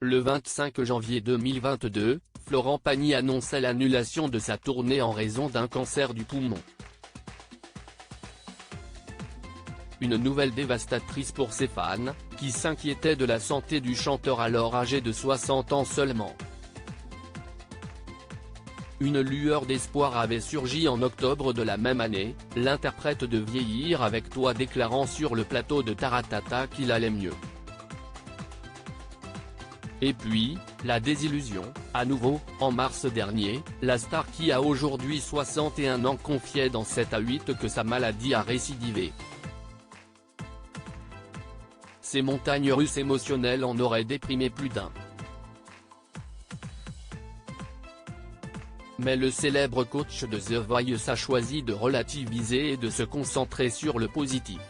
Le 25 janvier 2022, Florent Pagny annonçait l'annulation de sa tournée en raison d'un cancer du poumon. Une nouvelle dévastatrice pour ses fans, qui s'inquiétaient de la santé du chanteur alors âgé de 60 ans seulement. Une lueur d'espoir avait surgi en octobre de la même année, l'interprète de Vieillir avec toi déclarant sur le plateau de Taratata qu'il allait mieux. Et puis, la désillusion, à nouveau, en mars dernier, la star qui a aujourd'hui 61 ans confiait dans 7 à 8 que sa maladie a récidivé. Ces montagnes russes émotionnelles en auraient déprimé plus d'un. Mais le célèbre coach de The Voice a choisi de relativiser et de se concentrer sur le positif.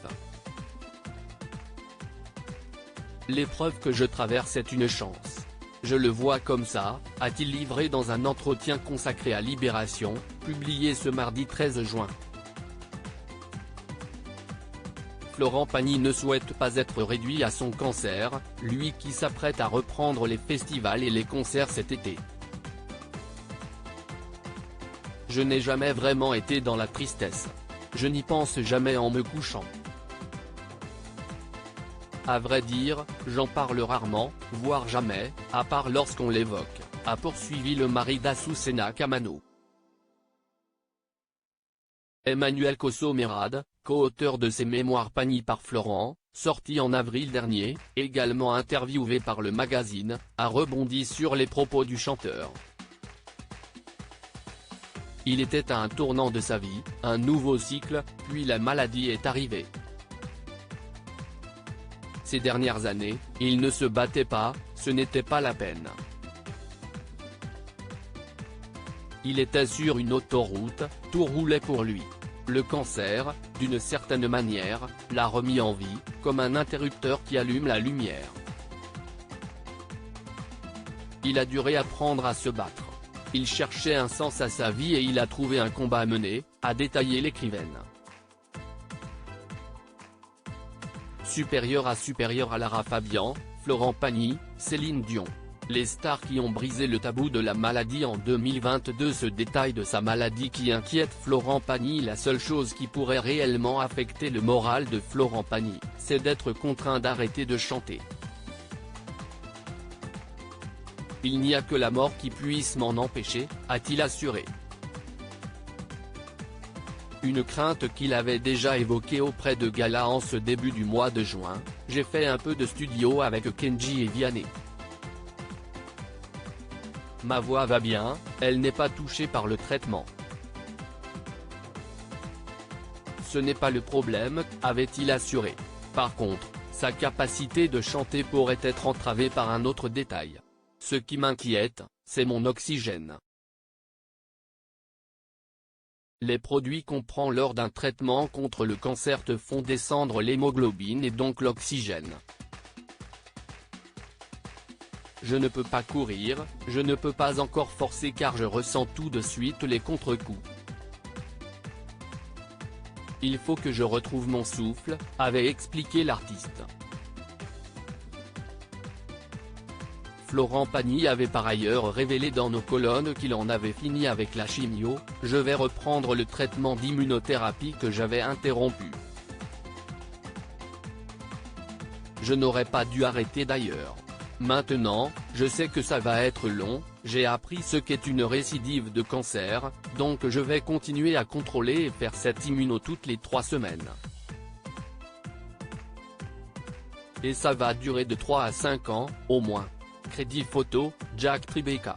L'épreuve que je traverse est une chance. Je le vois comme ça, a-t-il livré dans un entretien consacré à Libération, publié ce mardi 13 juin. Florent Pagny ne souhaite pas être réduit à son cancer, lui qui s'apprête à reprendre les festivals et les concerts cet été. Je n'ai jamais vraiment été dans la tristesse. Je n'y pense jamais en me couchant. À vrai dire, j'en parle rarement, voire jamais, à part lorsqu'on l'évoque, a poursuivi le mari d'Azucena Kamano. Emmanuel Cosso-Merade, co-auteur de ses mémoires Pagny par Florent, sorti en avril dernier, également interviewé par le magazine, a rebondi sur les propos du chanteur. Il était à un tournant de sa vie, un nouveau cycle, puis la maladie est arrivée. Ces dernières années, il ne se battait pas, ce n'était pas la peine. Il était sur une autoroute, tout roulait pour lui. Le cancer, d'une certaine manière, l'a remis en vie, comme un interrupteur qui allume la lumière. Il a dû réapprendre à se battre. Il cherchait un sens à sa vie et il a trouvé un combat à mener, a détaillé l'écrivaine. Supérieur à Lara Fabian, Florent Pagny, Céline Dion. Les stars qui ont brisé le tabou de la maladie en 2022. Ce détail de sa maladie qui inquiète Florent Pagny. La seule chose qui pourrait réellement affecter le moral de Florent Pagny, c'est d'être contraint d'arrêter de chanter. Il n'y a que la mort qui puisse m'en empêcher, a-t-il assuré. Une crainte qu'il avait déjà évoquée auprès de Gala en ce début du mois de juin, j'ai fait un peu de studio avec Kenji et Vianney. Ma voix va bien, elle n'est pas touchée par le traitement. Ce n'est pas le problème, avait-il assuré. Par contre, sa capacité de chanter pourrait être entravée par un autre détail. Ce qui m'inquiète, c'est mon oxygène. Les produits qu'on prend lors d'un traitement contre le cancer te font descendre l'hémoglobine et donc l'oxygène. Je ne peux pas courir, je ne peux pas encore forcer car je ressens tout de suite les contre-coups. Il faut que je retrouve mon souffle, avait expliqué l'artiste. Florent Pagny avait par ailleurs révélé dans nos colonnes qu'il en avait fini avec la chimio, je vais reprendre le traitement d'immunothérapie que j'avais interrompu. Je n'aurais pas dû arrêter d'ailleurs. Maintenant, je sais que ça va être long, j'ai appris ce qu'est une récidive de cancer, donc je vais continuer à contrôler et faire cette immuno toutes les 3 semaines. Et ça va durer de 3 à 5 ans, au moins. Crédit photo, Jack Tribeca.